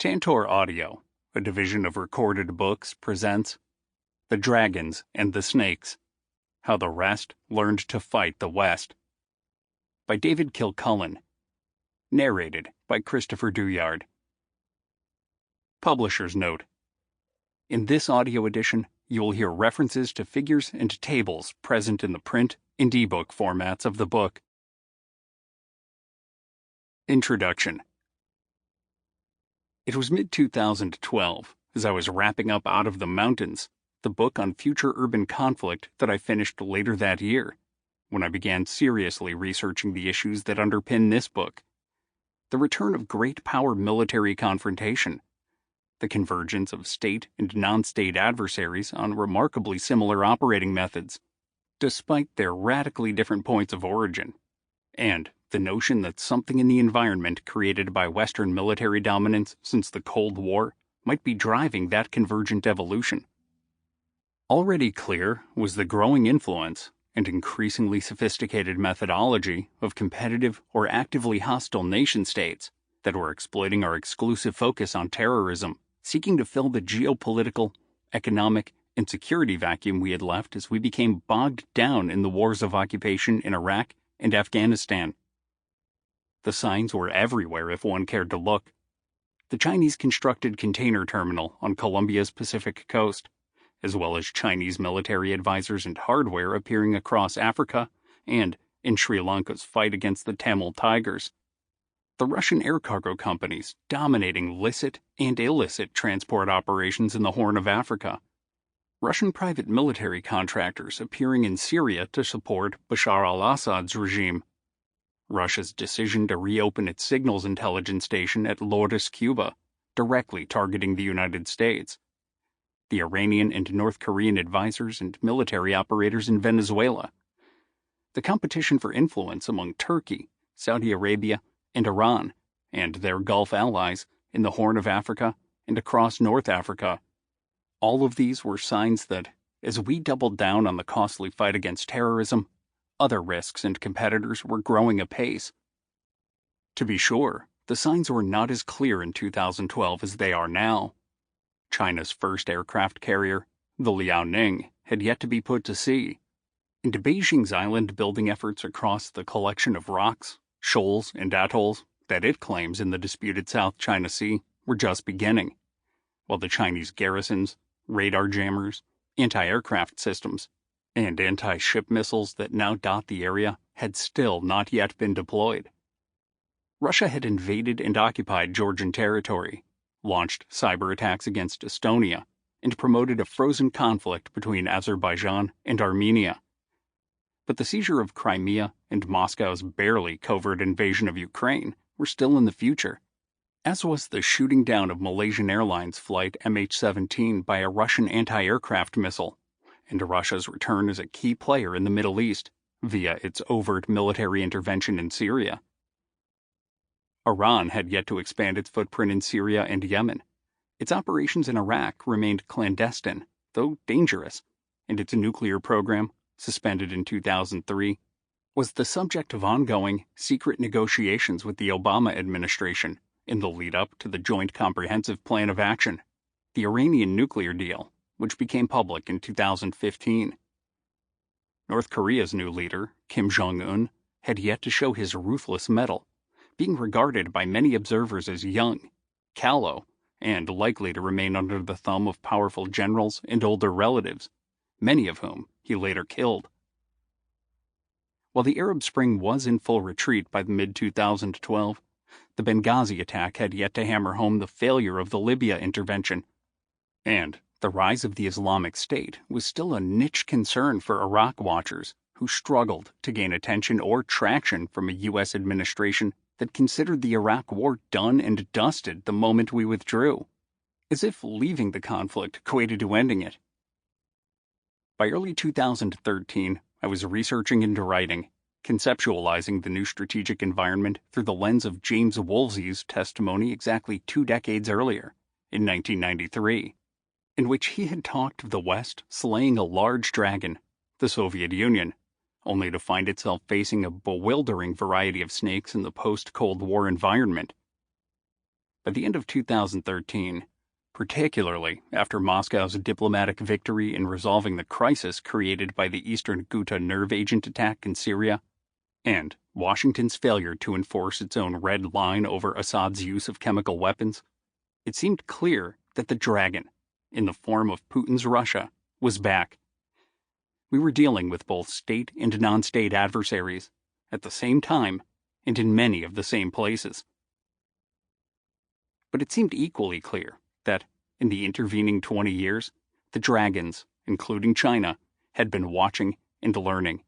Tantor Audio, a division of Recorded Books, presents The Dragons and the Snakes: How the Rest Learned to Fight the West by David Kilcullen. Narrated by Christopher Douyard. Publisher's Note: in this audio edition, you will hear references to figures and tables present in the print and ebook formats of the book. Introduction. It was mid-2012, as I was wrapping up Out of the Mountains, the book on future urban conflict that I finished later that year, when I began seriously researching the issues that underpin this book: the return of great power military confrontation, the convergence of state and non-state adversaries on remarkably similar operating methods, despite their radically different points of origin, and the notion that something in the environment created by Western military dominance since the Cold War might be driving that convergent evolution. Already clear was the growing influence and increasingly sophisticated methodology of competitive or actively hostile nation-states that were exploiting our exclusive focus on terrorism, seeking to fill the geopolitical, economic, and security vacuum we had left as we became bogged down in the wars of occupation in Iraq and Afghanistan. The signs were everywhere if one cared to look. The Chinese-constructed container terminal on Colombia's Pacific coast, as well as Chinese military advisors and hardware appearing across Africa and in Sri Lanka's fight against the Tamil Tigers. The Russian air cargo companies dominating licit and illicit transport operations in the Horn of Africa. Russian private military contractors appearing in Syria to support Bashar al-Assad's regime. Russia's decision to reopen its signals intelligence station at Lourdes, Cuba, directly targeting the United States. The Iranian and North Korean advisors and military operators in Venezuela. The competition for influence among Turkey, Saudi Arabia, and Iran, and their Gulf allies in the Horn of Africa and across North Africa. All of these were signs that, as we doubled down on the costly fight against terrorism, other risks and competitors were growing apace. To be sure, the signs were not as clear in 2012 as they are now. China's first aircraft carrier, the Liaoning, had yet to be put to sea, and Beijing's island-building efforts across the collection of rocks, shoals, and atolls that it claims in the disputed South China Sea were just beginning, while the Chinese garrisons, radar jammers, anti-aircraft systems, and anti-ship missiles that now dot the area had still not yet been deployed. Russia had invaded and occupied Georgian territory, launched cyber attacks against Estonia, and promoted a frozen conflict between Azerbaijan and Armenia. But the seizure of Crimea and Moscow's barely covert invasion of Ukraine were still in the future, as was the shooting down of Malaysian Airlines flight MH17 by a Russian anti-aircraft missile, and Russia's return as a key player in the Middle East via its overt military intervention in Syria. Iran had yet to expand its footprint in Syria and Yemen. Its operations in Iraq remained clandestine, though dangerous, and its nuclear program, suspended in 2003, was the subject of ongoing, secret negotiations with the Obama administration in the lead-up to the Joint Comprehensive Plan of Action, the Iranian nuclear deal, which became public in 2015. North Korea's new leader, Kim Jong-un, had yet to show his ruthless mettle, being regarded by many observers as young, callow, and likely to remain under the thumb of powerful generals and older relatives, many of whom he later killed. While the Arab Spring was in full retreat by mid-2012, the Benghazi attack had yet to hammer home the failure of the Libya intervention, and the rise of the Islamic State was still a niche concern for Iraq watchers who struggled to gain attention or traction from a U.S. administration that considered the Iraq War done and dusted the moment we withdrew, as if leaving the conflict equated to ending it. By early 2013, I was researching and writing, conceptualizing the new strategic environment through the lens of James Woolsey's testimony exactly 2 decades earlier, in 1993. In which he had talked of the West slaying a large dragon, the Soviet Union, only to find itself facing a bewildering variety of snakes in the post-Cold War environment. By the end of 2013, particularly after Moscow's diplomatic victory in resolving the crisis created by the Eastern Ghouta nerve agent attack in Syria, and Washington's failure to enforce its own red line over Assad's use of chemical weapons, it seemed clear that the dragon, in the form of Putin's Russia, was back. We were dealing with both state and non-state adversaries at the same time and in many of the same places. But it seemed equally clear that, in the intervening 20 years, the dragons, including China, had been watching and learning,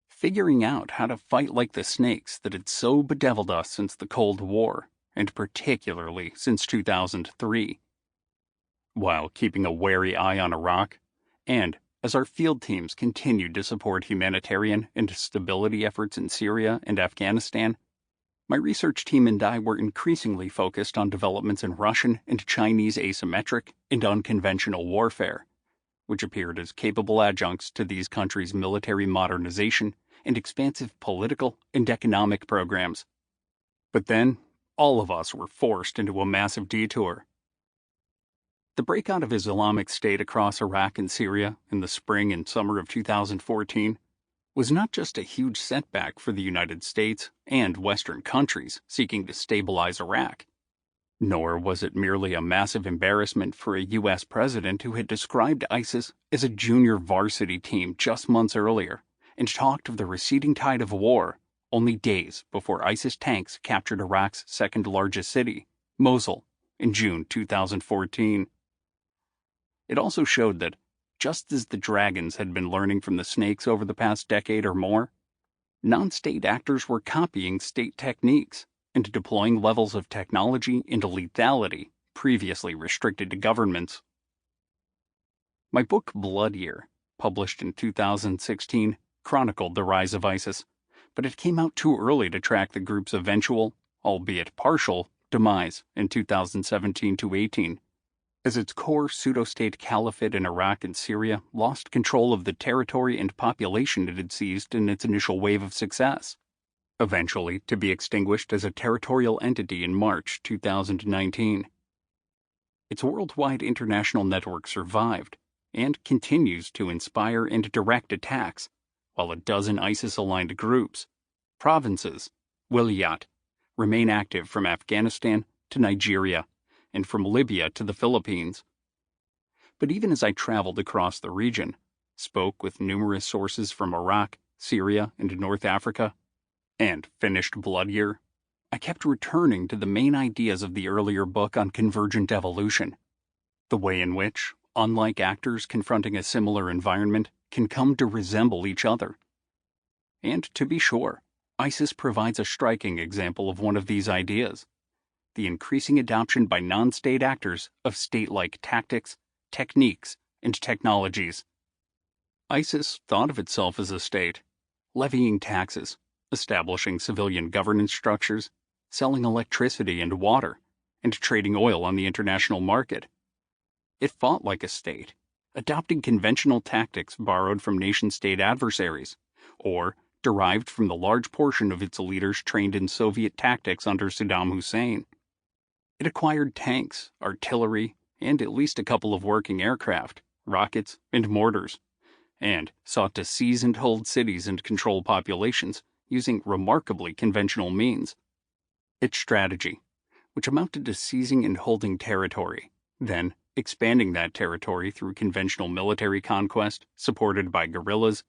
figuring out how to fight like the snakes that had so bedeviled us since the Cold War, and particularly since 2003. While keeping a wary eye on Iraq, and as our field teams continued to support humanitarian and stability efforts in Syria and Afghanistan, my research team and I were increasingly focused on developments in Russian and Chinese asymmetric and unconventional warfare, which appeared as capable adjuncts to these countries' military modernization and expansive political and economic programs. But then, all of us were forced into a massive detour. The breakout of Islamic State across Iraq and Syria in the spring and summer of 2014 was not just a huge setback for the United States and Western countries seeking to stabilize Iraq, nor was it merely a massive embarrassment for a U.S. president who had described ISIS as a junior varsity team just months earlier and talked of the receding tide of war only days before ISIS tanks captured Iraq's second-largest city, Mosul, in June 2014. It also showed that, just as the dragons had been learning from the snakes over the past decade or more, non-state actors were copying state techniques and deploying levels of technology and lethality previously restricted to governments. My book Blood Year, published in 2016, chronicled the rise of ISIS, but it came out too early to track the group's eventual, albeit partial, demise in 2017-18. As its core pseudo-state caliphate in Iraq and Syria lost control of the territory and population it had seized in its initial wave of success, eventually to be extinguished as a territorial entity in March 2019. Its worldwide international network survived and continues to inspire and direct attacks, while a dozen ISIS-aligned groups, provinces, wilayat, remain active from Afghanistan to Nigeria, and from Libya to the Philippines. But even as I traveled across the region, spoke with numerous sources from Iraq, Syria, and North Africa, and finished Blood Year, I kept returning to the main ideas of the earlier book on convergent evolution, the way in which, unlike actors confronting a similar environment, can come to resemble each other. And to be sure, ISIS provides a striking example of one of these ideas: the increasing adoption by non-state actors of state-like tactics, techniques, and technologies. ISIS thought of itself as a state, levying taxes, establishing civilian governance structures, selling electricity and water, and trading oil on the international market. It fought like a state, adopting conventional tactics borrowed from nation-state adversaries, or derived from the large portion of its leaders trained in Soviet tactics under Saddam Hussein. It acquired tanks, artillery, and at least a couple of working aircraft, rockets, and mortars, and sought to seize and hold cities and control populations using remarkably conventional means. Its strategy, which amounted to seizing and holding territory, then expanding that territory through conventional military conquest supported by guerrillas,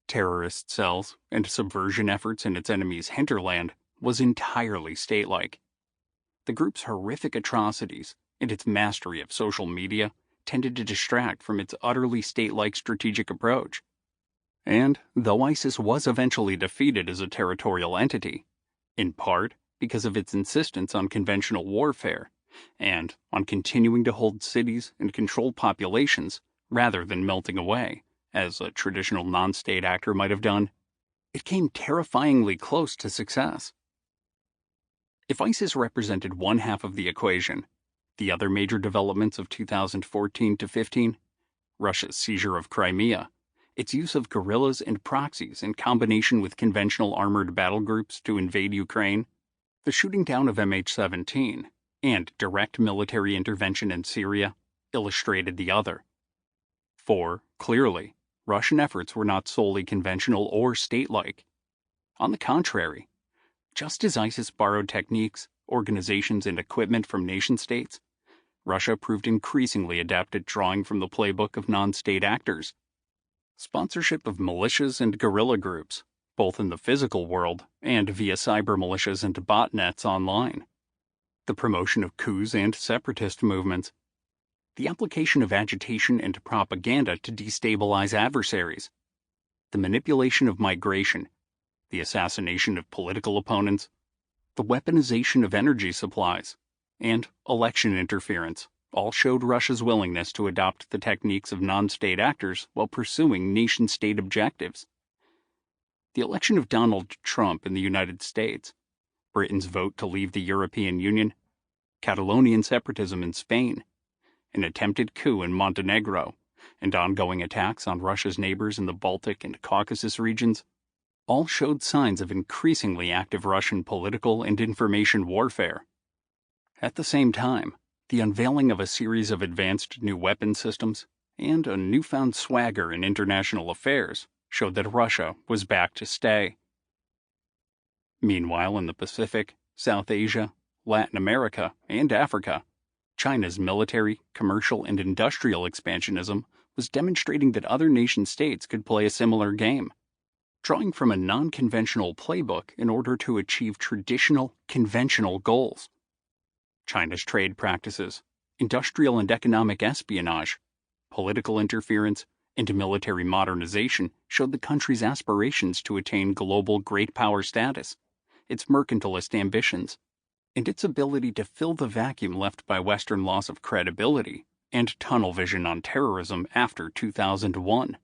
terrorist cells, and subversion efforts in its enemy's hinterland, was entirely state-like. The group's horrific atrocities and its mastery of social media tended to distract from its utterly state-like strategic approach. And though ISIS was eventually defeated as a territorial entity, in part because of its insistence on conventional warfare and on continuing to hold cities and control populations rather than melting away, as a traditional non-state actor might have done, it came terrifyingly close to success. If ISIS represented one half of the equation, the other major developments of 2014-15, Russia's seizure of Crimea, its use of guerrillas and proxies in combination with conventional armored battle groups to invade Ukraine, the shooting down of MH17, and direct military intervention in Syria illustrated the other. For, clearly, Russian efforts were not solely conventional or state-like. On the contrary, just as ISIS borrowed techniques, organizations, and equipment from nation-states, Russia proved increasingly adept at drawing from the playbook of non-state actors. Sponsorship of militias and guerrilla groups, both in the physical world and via cyber militias and botnets online. The promotion of coups and separatist movements. The application of agitation and propaganda to destabilize adversaries. The manipulation of migration. The assassination of political opponents. The weaponization of energy supplies. And election interference all showed Russia's willingness to adopt the techniques of non-state actors while pursuing nation-state objectives. The election of Donald Trump in the United States, Britain's vote to leave the European Union, Catalonian separatism in Spain, an attempted coup in Montenegro, and ongoing attacks on Russia's neighbors in the Baltic and Caucasus regions, all showed signs of increasingly active Russian political and information warfare. At the same time, the unveiling of a series of advanced new weapon systems and a newfound swagger in international affairs showed that Russia was back to stay. Meanwhile, in the Pacific, South Asia, Latin America, and Africa, China's military, commercial, and industrial expansionism was demonstrating that other nation-states could play a similar game, drawing from a non-conventional playbook in order to achieve traditional, conventional goals. China's trade practices, industrial and economic espionage, political interference, and military modernization showed the country's aspirations to attain global great power status, its mercantilist ambitions, and its ability to fill the vacuum left by Western loss of credibility and tunnel vision on terrorism after 2001.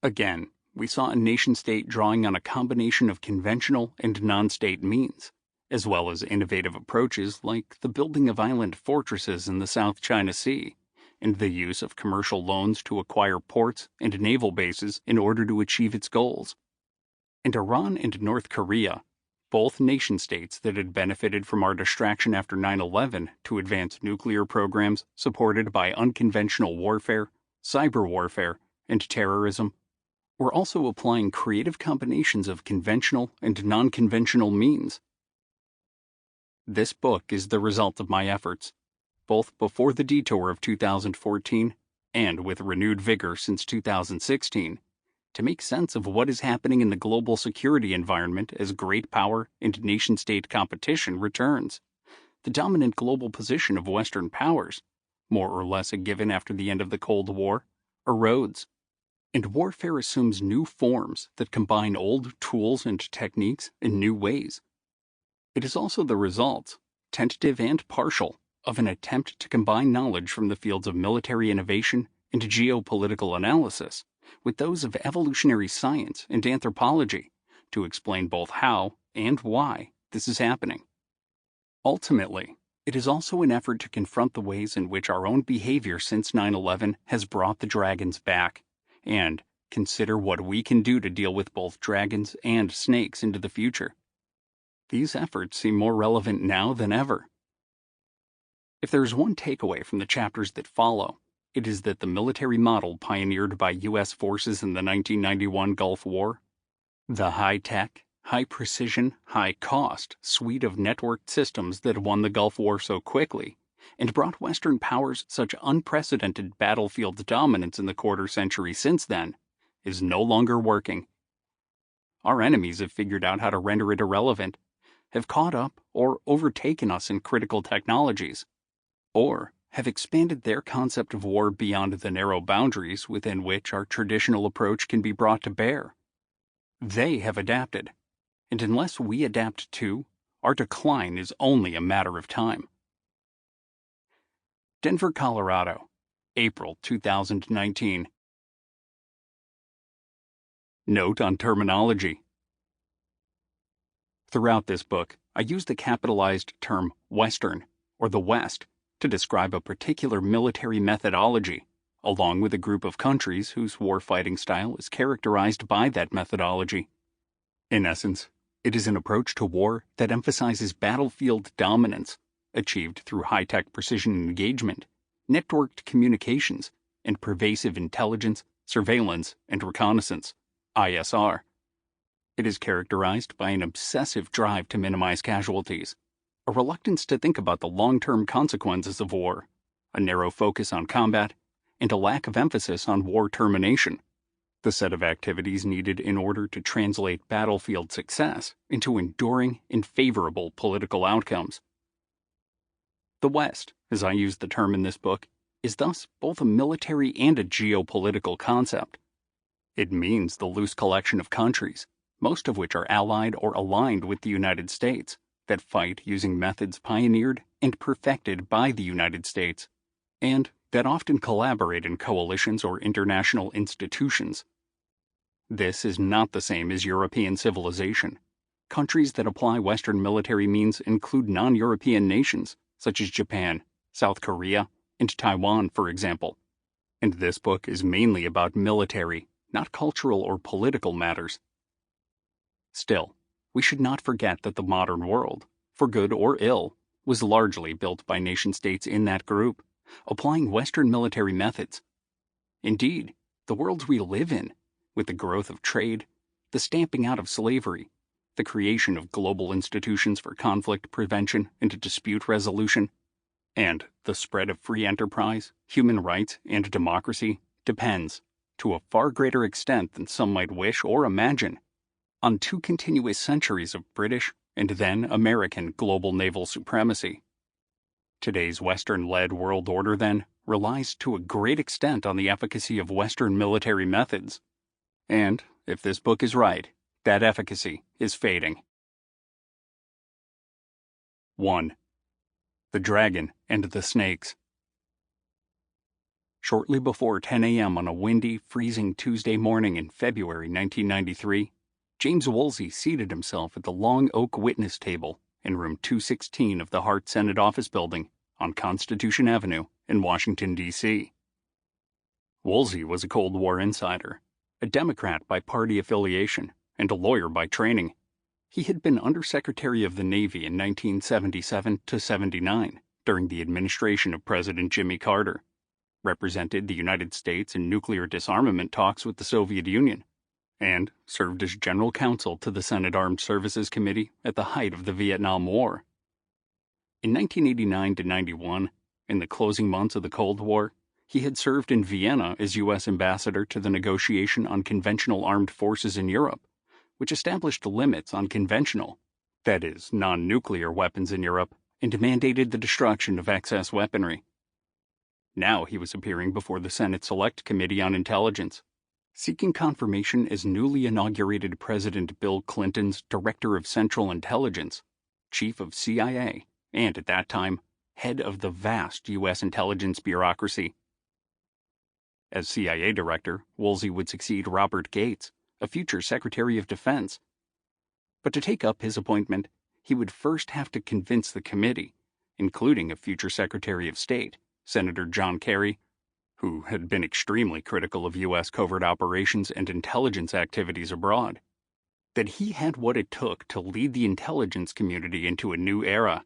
Again, we saw a nation-state drawing on a combination of conventional and non-state means, as well as innovative approaches like the building of island fortresses in the South China Sea, and the use of commercial loans to acquire ports and naval bases in order to achieve its goals. And Iran and North Korea, both nation-states that had benefited from our distraction after 9/11 to advance nuclear programs supported by unconventional warfare, cyber warfare, and terrorism, were also applying creative combinations of conventional and non-conventional means. This book is the result of my efforts, both before the detour of 2014 and with renewed vigor since 2016, to make sense of what is happening in the global security environment as great power and nation-state competition returns. The dominant global position of Western powers, more or less a given after the end of the Cold War, erodes, and warfare assumes new forms that combine old tools and techniques in new ways. It is also the result, tentative and partial, of an attempt to combine knowledge from the fields of military innovation and geopolitical analysis with those of evolutionary science and anthropology to explain both how and why this is happening. Ultimately, it is also an effort to confront the ways in which our own behavior since 9/11 has brought the dragons back, and consider what we can do to deal with both dragons and snakes into the future. These efforts seem more relevant now than ever. If there is one takeaway from the chapters that follow, it is that the military model pioneered by U.S. forces in the 1991 Gulf War, the high-tech, high-precision, high-cost suite of networked systems that won the Gulf War so quickly and brought Western powers such unprecedented battlefield dominance in the quarter-century since then, is no longer working. Our enemies have figured out how to render it irrelevant, have caught up or overtaken us in critical technologies, or have expanded their concept of war beyond the narrow boundaries within which our traditional approach can be brought to bear. They have adapted, and unless we adapt too, our decline is only a matter of time. Denver, Colorado, April 2019. Note on terminology. Throughout this book, I use the capitalized term Western, or the West, to describe a particular military methodology, along with a group of countries whose warfighting style is characterized by that methodology. In essence, it is an approach to war that emphasizes battlefield dominance, achieved through high-tech precision engagement, networked communications, and pervasive intelligence, surveillance, and reconnaissance, ISR. It is characterized by an obsessive drive to minimize casualties, a reluctance to think about the long-term consequences of war, a narrow focus on combat, and a lack of emphasis on war termination, the set of activities needed in order to translate battlefield success into enduring and favorable political outcomes. The West, as I use the term in this book, is thus both a military and a geopolitical concept. It means the loose collection of countries, most of which are allied or aligned with the United States, that fight using methods pioneered and perfected by the United States, and that often collaborate in coalitions or international institutions. This is not the same as European civilization. Countries that apply Western military means include non-European nations, such as Japan, South Korea, and Taiwan, for example. And this book is mainly about military, not cultural or political matters. Still, we should not forget that the modern world, for good or ill, was largely built by nation-states in that group, applying Western military methods. Indeed, the worlds we live in, with the growth of trade, the stamping out of slavery, the creation of global institutions for conflict prevention and dispute resolution, and the spread of free enterprise, human rights, and democracy, depends, to a far greater extent than some might wish or imagine, on 2 continuous centuries of British and then American global naval supremacy. Today's Western-led world order, then, relies to a great extent on the efficacy of Western military methods. And, if this book is right, that efficacy is fading. 1. The Dragon and the Snakes. Shortly before 10 a.m. on a windy, freezing Tuesday morning in February 1993, James Woolsey seated himself at the long oak witness table in room 216 of the Hart Senate Office Building on Constitution Avenue in Washington, D.C. Woolsey was a Cold War insider, a Democrat by party affiliation, and a lawyer by training. He had been Undersecretary of the Navy in 1977 to 79 during the administration of President Jimmy Carter, represented the United States in nuclear disarmament talks with the Soviet Union, and served as general counsel to the Senate Armed Services Committee at the height of the Vietnam War. In 1989 to 91, in the closing months of the Cold War, he had served in Vienna as U.S. ambassador to the Negotiation on Conventional Armed Forces in Europe, which established limits on conventional, that is, non-nuclear weapons in Europe, and mandated the destruction of excess weaponry. Now he was appearing before the Senate Select Committee on Intelligence, seeking confirmation as newly inaugurated President Bill Clinton's Director of Central Intelligence, Chief of CIA, and at that time, head of the vast U.S. intelligence bureaucracy. As CIA Director, Woolsey would succeed Robert Gates, a future Secretary of Defense. But to take up his appointment, he would first have to convince the committee, including a future Secretary of State, Senator John Kerry, who had been extremely critical of U.S. covert operations and intelligence activities abroad, that he had what it took to lead the intelligence community into a new era.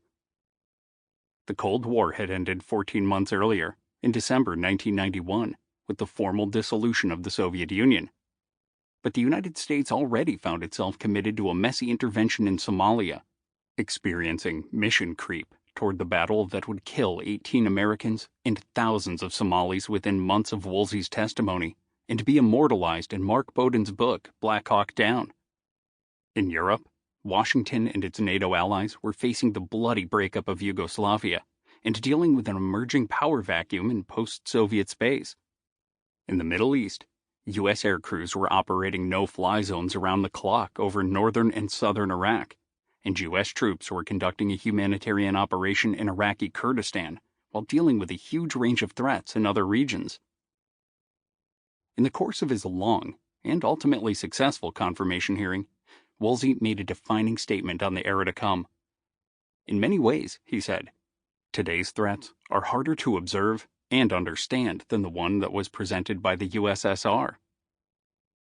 The Cold War had ended 14 months earlier, in December 1991, with the formal dissolution of the Soviet Union. But the United States already found itself committed to a messy intervention in Somalia, experiencing mission creep toward the battle that would kill 18 Americans and thousands of Somalis within months of Woolsey's testimony, and be immortalized in Mark Bowden's book, Black Hawk Down. In Europe, Washington and its NATO allies were facing the bloody breakup of Yugoslavia and dealing with an emerging power vacuum in post-Soviet space. In the Middle East, U.S. aircrews were operating no-fly zones around the clock over northern and southern Iraq, and U.S. troops were conducting a humanitarian operation in Iraqi Kurdistan while dealing with a huge range of threats in other regions. In the course of his long and ultimately successful confirmation hearing, Woolsey made a defining statement on the era to come. In many ways, he said, today's threats are harder to observe and understand than the one that was presented by the USSR.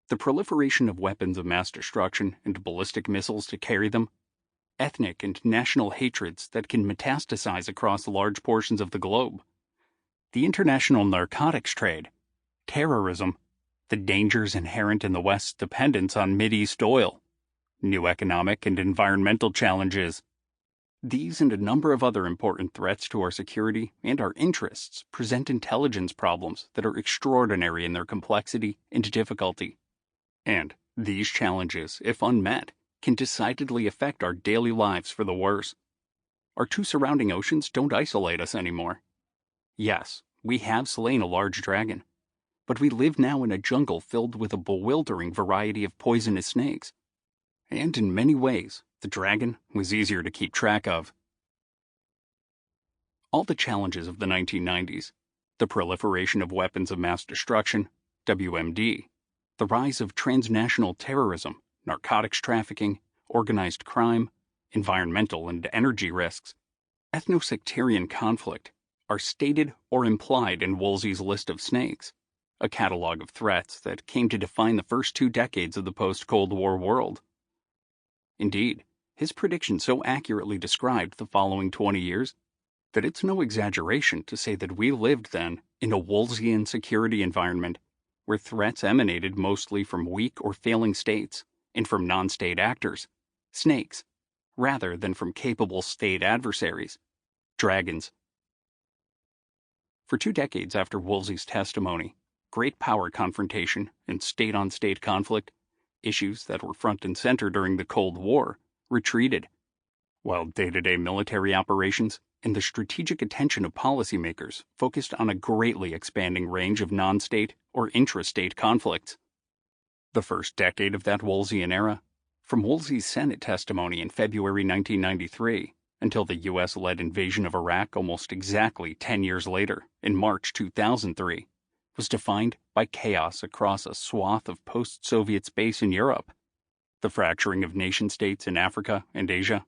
The proliferation of weapons of mass destruction and ballistic missiles to carry them, ethnic and national hatreds that can metastasize across large portions of the globe, the international narcotics trade, terrorism, the dangers inherent in the West's dependence on Mideast oil, new economic and environmental challenges. These and a number of other important threats to our security and our interests present intelligence problems that are extraordinary in their complexity and difficulty. And these challenges, if unmet, can decidedly affect our daily lives for the worse. Our two surrounding oceans don't isolate us anymore. Yes, we have slain a large dragon, but we live now in a jungle filled with a bewildering variety of poisonous snakes. And in many ways, the dragon was easier to keep track of. All the challenges of the 1990s, the proliferation of weapons of mass destruction, WMD, the rise of transnational terrorism, narcotics trafficking, organized crime, environmental and energy risks, ethno-sectarian conflict, are stated or implied in Woolsey's list of snakes, a catalog of threats that came to define the first 2 decades of the post-Cold War world. Indeed, his prediction so accurately described the following 20 years that it's no exaggeration to say that we lived then in a Woolseyan security environment where threats emanated mostly from weak or failing states and from non-state actors, snakes, rather than from capable state adversaries, dragons. For 2 decades after Woolsey's testimony, great power confrontation and state-on-state conflict, issues that were front and center during the Cold War, retreated, while day-to-day military operations and the strategic attention of policymakers focused on a greatly expanding range of non-state or intra-state conflicts. The first decade of that Woolseyan era, from Woolsey's Senate testimony in February 1993 until the U.S.-led invasion of Iraq almost exactly 10 years later, in March 2003, was defined by chaos across a swath of post-Soviet space in Europe, the fracturing of nation-states in Africa and Asia,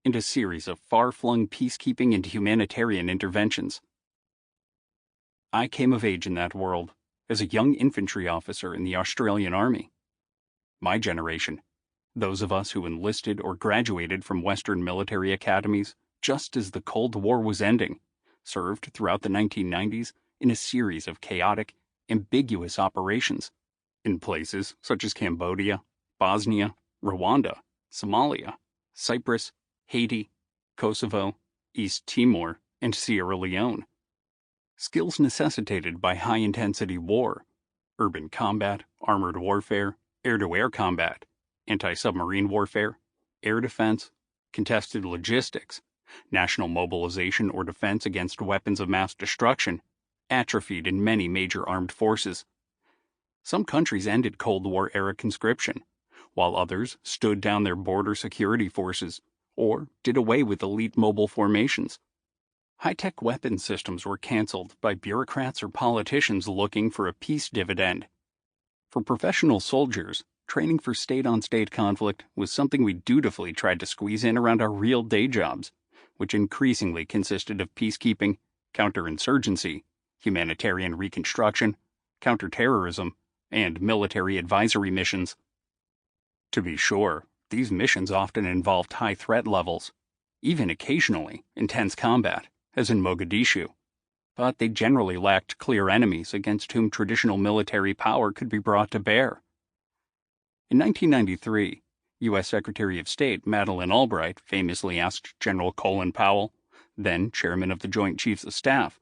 and a series of far-flung peacekeeping and humanitarian interventions. I came of age in that world as a young infantry officer in the Australian Army. My generation, those of us who enlisted or graduated from Western military academies just as the Cold War was ending, served throughout the 1990s in a series of chaotic, ambiguous operations in places such as Cambodia, Bosnia, Rwanda, Somalia, Cyprus, Haiti, Kosovo, East Timor, and Sierra Leone. Skills necessitated by high-intensity war, urban combat, armored warfare, air-to-air combat, anti-submarine warfare, air defense, contested logistics, national mobilization or defense against weapons of mass destruction, atrophied in many major armed forces. Some countries ended Cold War-era conscription, while others stood down their border security forces or did away with elite mobile formations. High-tech weapons systems were canceled by bureaucrats or politicians looking for a peace dividend. For professional soldiers, training for state-on-state conflict was something we dutifully tried to squeeze in around our real day jobs, which increasingly consisted of peacekeeping, counterinsurgency, humanitarian reconstruction, counterterrorism, and military advisory missions. To be sure, these missions often involved high threat levels, even occasionally intense combat, as in Mogadishu, but they generally lacked clear enemies against whom traditional military power could be brought to bear. In 1993, U.S. Secretary of State Madeleine Albright famously asked General Colin Powell, then chairman of the Joint Chiefs of Staff,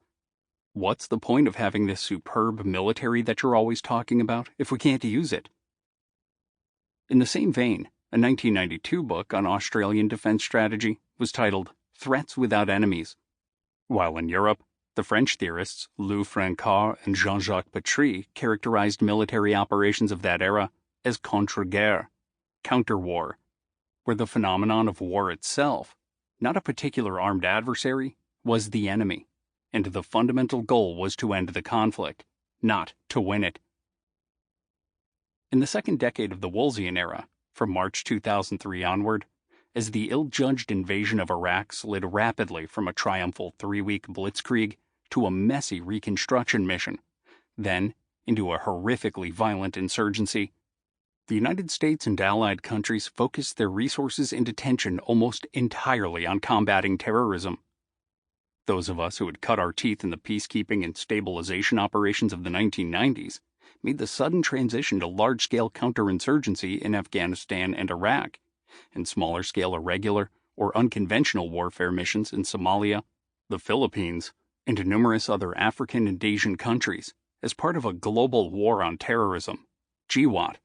"What's the point of having this superb military that you're always talking about if we can't use it?" In the same vein, a 1992 book on Australian defense strategy was titled Threats Without Enemies, while in Europe, the French theorists Lou Francard and Jean-Jacques Patry characterized military operations of that era as contre-guerre, counter-war, where the phenomenon of war itself, not a particular armed adversary, was the enemy, and the fundamental goal was to end the conflict, not to win it. In the second decade of the Woolseyan era, from March 2003 onward, as the ill-judged invasion of Iraq slid rapidly from a triumphal 3-week blitzkrieg to a messy reconstruction mission, then into a horrifically violent insurgency, The United States and allied countries focused their resources and attention almost entirely on combating terrorism. Those of us who had cut our teeth in the peacekeeping and stabilization operations of the 1990s made the sudden transition to large-scale counterinsurgency in Afghanistan and Iraq, and smaller-scale irregular or unconventional warfare missions in Somalia, the Philippines, and numerous other African and Asian countries as part of a global war on terrorism, GWAT.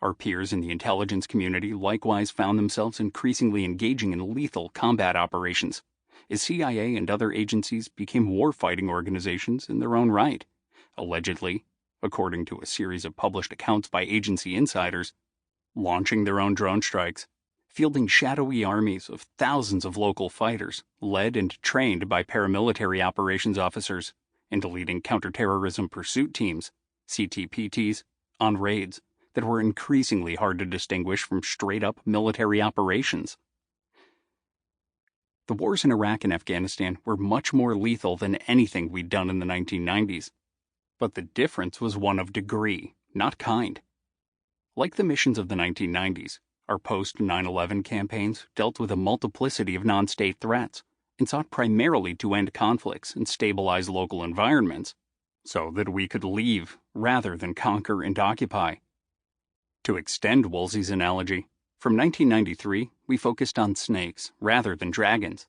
Our peers in the intelligence community likewise found themselves increasingly engaging in lethal combat operations, as CIA and other agencies became warfighting organizations in their own right, allegedly, according to a series of published accounts by agency insiders, launching their own drone strikes, fielding shadowy armies of thousands of local fighters, led and trained by paramilitary operations officers, and leading counterterrorism pursuit teams, CTPTs, on raids that were increasingly hard to distinguish from straight-up military operations. The wars in Iraq and Afghanistan were much more lethal than anything we'd done in the 1990s. But the difference was one of degree, not kind. Like the missions of the 1990s, our post-9/11 campaigns dealt with a multiplicity of non-state threats and sought primarily to end conflicts and stabilize local environments so that we could leave rather than conquer and occupy. To extend Woolsey's analogy, from 1993, we focused on snakes rather than dragons.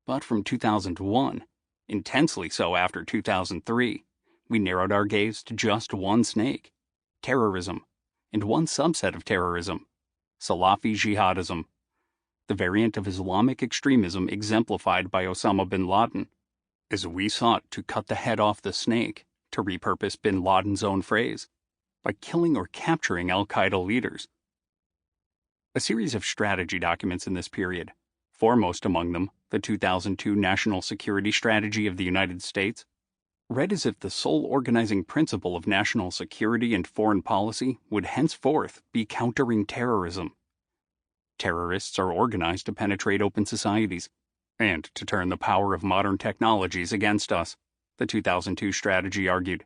But from 2001, intensely so after 2003, we narrowed our gaze to just one snake, terrorism, and one subset of terrorism, Salafi jihadism, the variant of Islamic extremism exemplified by Osama bin Laden, as we sought to cut the head off the snake, to repurpose bin Laden's own phrase, by killing or capturing al-Qaeda leaders. A series of strategy documents in this period, foremost among them the 2002 National Security Strategy of the United States, read as if the sole organizing principle of national security and foreign policy would henceforth be countering terrorism. Terrorists are organized to penetrate open societies and to turn the power of modern technologies against us, the 2002 strategy argued,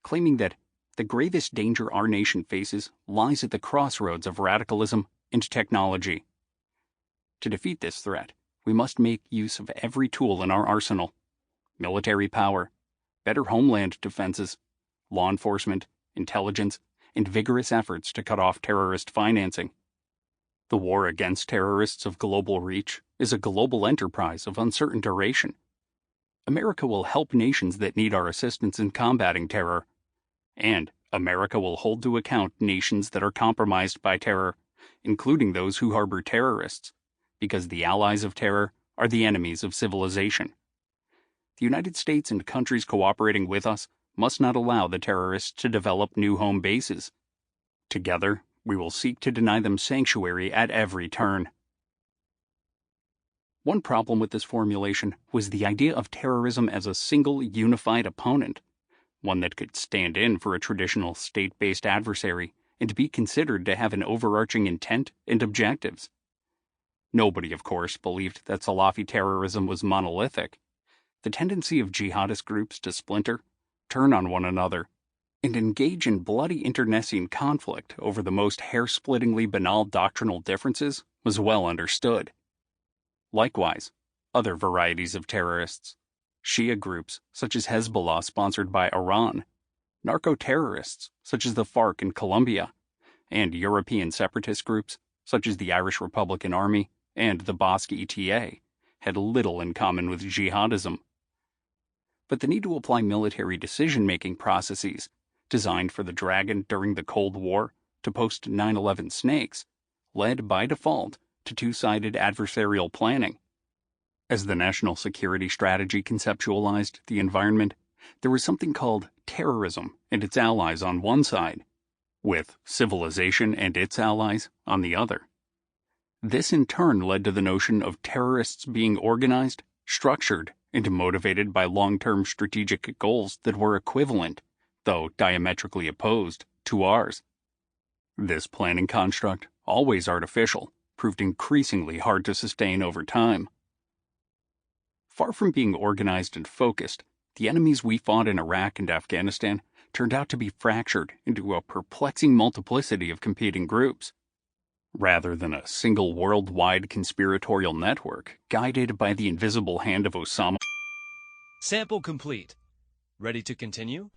claiming that the gravest danger our nation faces lies at the crossroads of radicalism and technology. To defeat this threat, we must make use of every tool in our arsenal: military power, better homeland defenses, law enforcement, intelligence, and vigorous efforts to cut off terrorist financing. The war against terrorists of global reach is a global enterprise of uncertain duration. America will help nations that need our assistance in combating terror, and America will hold to account nations that are compromised by terror, including those who harbor terrorists, because the allies of terror are the enemies of civilization. The United States and countries cooperating with us must not allow the terrorists to develop new home bases. Together, we will seek to deny them sanctuary at every turn. One problem with this formulation was the idea of terrorism as a single, unified opponent, one that could stand in for a traditional state-based adversary and be considered to have an overarching intent and objectives. Nobody, of course, believed that Salafi terrorism was monolithic. The tendency of jihadist groups to splinter, turn on one another, and engage in bloody internecine conflict over the most hair-splittingly banal doctrinal differences was well understood. Likewise, other varieties of terrorists, Shia groups such as Hezbollah sponsored by Iran, narco-terrorists such as the FARC in Colombia, and European separatist groups such as the Irish Republican Army and the Basque ETA, had little in common with jihadism. But the need to apply military decision-making processes designed for the Dragon during the Cold War to post-9/11 snakes led by default to two-sided adversarial planning. As the national security strategy conceptualized the environment, there was something called terrorism and its allies on one side, with civilization and its allies on the other. This in turn led to the notion of terrorists being organized, structured, and motivated by long-term strategic goals that were equivalent, though diametrically opposed, to ours. This planning construct, always artificial, proved increasingly hard to sustain over time. Far from being organized and focused, the enemies we fought in Iraq and Afghanistan turned out to be fractured into a perplexing multiplicity of competing groups, rather than a single worldwide conspiratorial network guided by the invisible hand of Osama. Sample complete. Ready to continue?